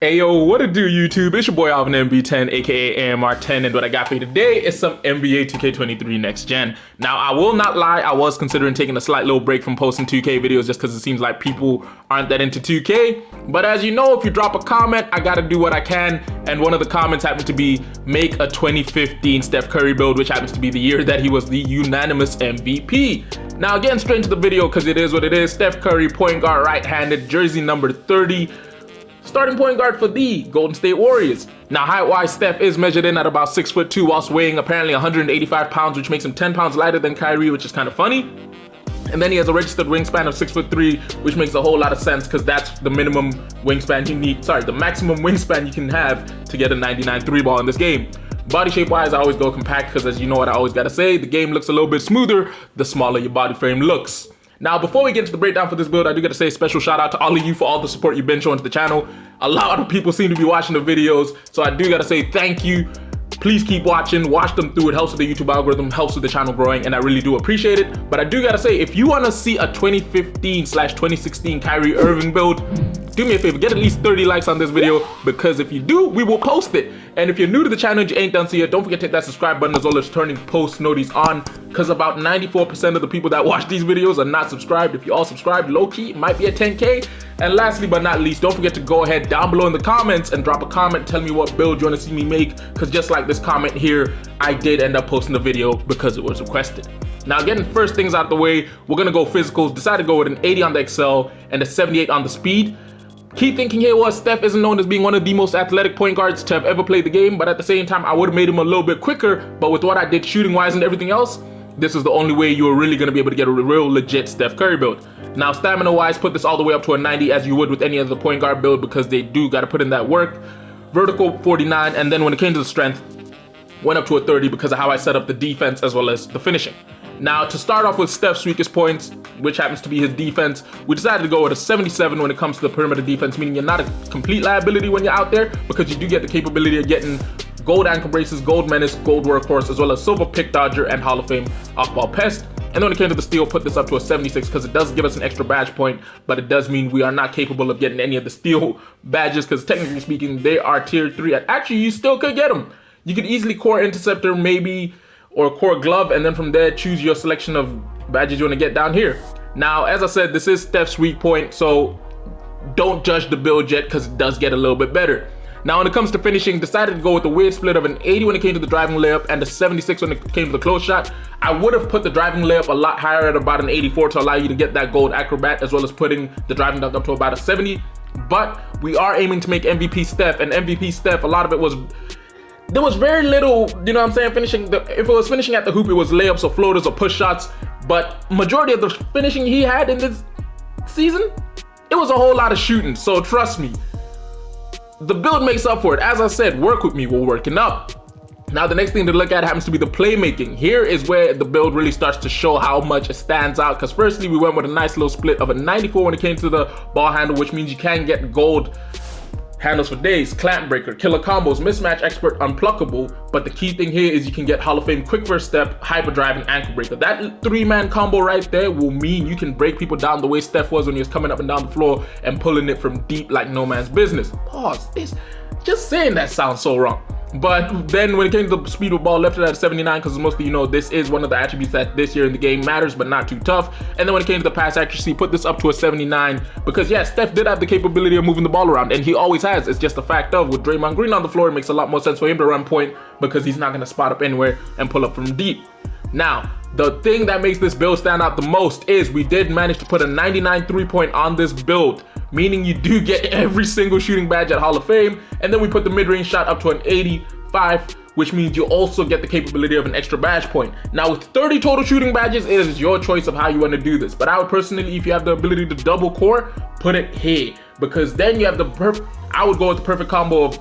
Ayo, what it do, YouTube? It's your boy Alvin MB10, aka AMR10, and what I got for you today is some NBA 2K23 Next Gen. Now, I will not lie, I was considering taking a slight little break from posting 2K videos just because it seems like people aren't that into 2K. But as you know, if you drop a comment, I gotta do what I can, and one of the comments happened to be, make a 2015 Steph Curry build, which happens to be the year that he was the unanimous MVP. Now, again, straight into the video because it is what it is. Steph Curry, point guard, right-handed, jersey number 30. Starting point guard for the Golden State Warriors. Now, height-wise, Steph is measured in at about 6'2", whilst weighing apparently 185 pounds, which makes him 10 pounds lighter than Kyrie, which is kind of funny. And then he has a registered wingspan of 6'3", which makes a whole lot of sense because that's the minimum wingspan you need. Sorry, the maximum wingspan you can have to get a 99 3 ball in this game. Body shape-wise, I always go compact because, as you know what I always gotta say, the game looks a little bit smoother the smaller your body frame looks. Now, before we get into the breakdown for this build, I do got to say a special shout out to all of you for all the support you've been showing to the channel. A lot of people seem to be watching the videos, so I do got to say thank you. Please keep watching, watch them through. It helps with the YouTube algorithm, helps with the channel growing, and I really do appreciate it. But I do got to say, if you want to see a 2015/2016 Kyrie Irving build, do me a favor, get at least 30 likes on this video, because if you do, we will post it. And if you're new to the channel and you ain't done so yet, don't forget to hit that subscribe button as well as turning post notifications on, because about 94% of the people that watch these videos are not subscribed. If you all subscribed, low-key, it might be a 10K. And lastly but not least, don't forget to go ahead down below in the comments and drop a comment telling me what build you want to see me make, because just like this comment here, I did end up posting the video because it was requested. Now, getting first things out the way, we're going to go physicals. Decided to go with an 80 on the Excel and a 78 on the speed. Key thinking here was Steph isn't known as being one of the most athletic point guards to have ever played the game, but at the same time, I would have made him a little bit quicker. But with what I did shooting wise and everything else, this is the only way you are really going to be able to get a real legit Steph Curry build. Now, stamina wise, put this all the way up to a 90 as you would with any other point guard build, because they do got to put in that work. Vertical 49, and then when it came to the strength, went up to a 30 because of how I set up the defense as well as the finishing. Now, to start off with Steph's weakest points, which happens to be his defense, we decided to go with a 77 when it comes to the perimeter defense, meaning you're not a complete liability when you're out there, because you do get the capability of getting gold ankle braces, gold menace, gold workhorse, as well as silver pick dodger and Hall of Fame off-ball pest. And then when it came to the steal, put this up to a 76 because it does give us an extra badge point, but it does mean we are not capable of getting any of the steal badges because technically speaking, they are tier 3. Actually, you still could get them. You could easily core interceptor maybe, or core glove, and then from there choose your selection of badges you want to get down here. Now, as I said, this is Steph's weak point, so don't judge the build yet because it does get a little bit better. Now, when it comes to finishing, decided to go with a weird split of an 80 when it came to the driving layup and a 76 when it came to the close shot. I would have put the driving layup a lot higher at about an 84 to allow you to get that gold Acrobat, as well as putting the driving dunk up to about a 70. But we are aiming to make MVP Steph, and MVP Steph, a lot of it was, there was very little, you know what I'm saying, finishing. If it was finishing at the hoop, it was layups or floaters or push shots. But majority of the finishing he had in this season, it was a whole lot of shooting. So trust me, the build makes up for it. As I said, work with me, we're working up. Now, the next thing to look at happens to be the playmaking. Here is where the build really starts to show how much it stands out, because firstly, we went with a nice little split of a 94 when it came to the ball handle, which means you can get gold handles for days, clamp breaker, killer combos, mismatch expert, unpluckable. But the key thing here is you can get Hall of Fame quick first step, hyperdrive, and ankle breaker. That 3-man combo right there will mean you can break people down the way Steph was when he was coming up and down the floor and pulling it from deep like no man's business. Pause. This, just saying that sounds so wrong. But then when it came to the speed of ball, left it at 79 because mostly, you know, this is one of the attributes that this year in the game matters, but not too tough. And then when it came to the pass accuracy, put this up to a 79 because, yeah, Steph did have the capability of moving the ball around, and he always has. It's just a fact of, with Draymond Green on the floor, it makes a lot more sense for him to run point because he's not going to spot up anywhere and pull up from deep. Now, the thing that makes this build stand out the most is we did manage to put a 99 3-point on this build, meaning you do get every single shooting badge at Hall of Fame. And then we put the mid-range shot up to an 85, which means you also get the capability of an extra badge point. Now, with 30 total shooting badges, it is your choice of how you want to do this. But I would personally, if you have the ability to double core, put it here, because then you have the I would go with the perfect combo of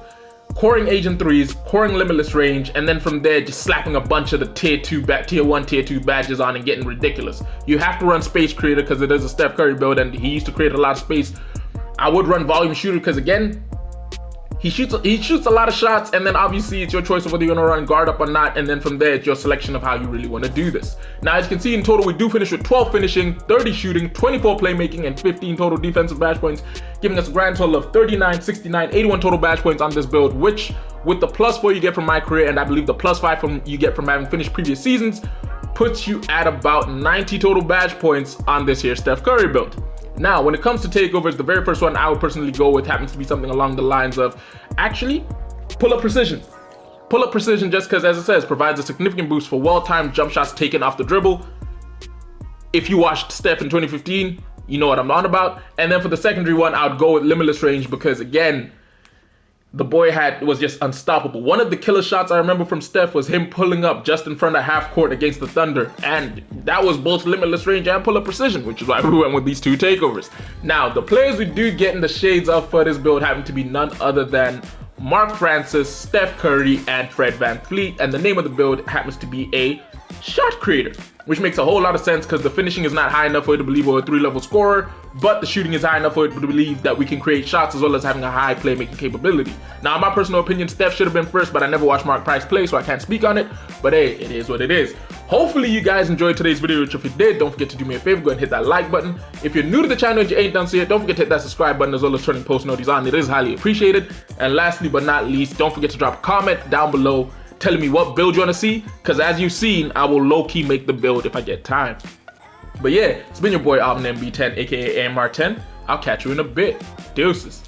coring Agent 3s, coring Limitless Range, and then from there just slapping a bunch of the tier 1, tier 2 badges on and getting ridiculous. You have to run Space Creator because it is a Steph Curry build and he used to create a lot of space. I would run Volume Shooter because, again, He shoots a lot of shots, and then obviously it's your choice of whether you're gonna run guard up or not, and then from there it's your selection of how you really want to do this. Now, as you can see, in total we do finish with 12 finishing, 30 shooting, 24 playmaking, and 15 total defensive badge points, giving us a grand total of 39, 69, 81 total badge points on this build, which with the +4 you get from my career, and I believe the +5 from you get from having finished previous seasons, puts you at about 90 total badge points on this here Steph Curry build. Now, when it comes to takeovers, the very first one I would personally go with happens to be something along the lines of, actually, pull-up precision. Pull-up precision, just because, as it says, provides a significant boost for well-timed jump shots taken off the dribble. If you watched Steph in 2015, you know what I'm on about. And then for the secondary one, I would go with limitless range because, again, the boy was just unstoppable. One of the killer shots I remember from Steph was him pulling up just in front of half court against the Thunder, and that was both limitless range and pull-up precision, which is why we went with these two takeovers. Now, the players we do get in the shades of for this build happen to be none other than Mark Francis, Steph Curry, and Fred VanVleet, and the name of the build happens to be a shot creator, which makes a whole lot of sense because the finishing is not high enough for it to believe we're a 3-level scorer, but the shooting is high enough for it to believe that we can create shots as well as having a high playmaking capability. Now, in my personal opinion, Steph should have been first, but I never watched Mark Price play, so I can't speak on it, but hey, it is what it is. Hopefully you guys enjoyed today's video, which if you did, don't forget to do me a favor, go ahead and hit that like button. If you're new to the channel and you ain't done so yet, don't forget to hit that subscribe button as well as turning post notifications on. It is highly appreciated. And lastly but not least, don't forget to drop a comment down below telling me what build you want to see, because as you've seen, I will low-key make the build if I get time. But yeah, it's been your boy Unanimous, aka AMR10. I'll catch you in a bit. Deuces.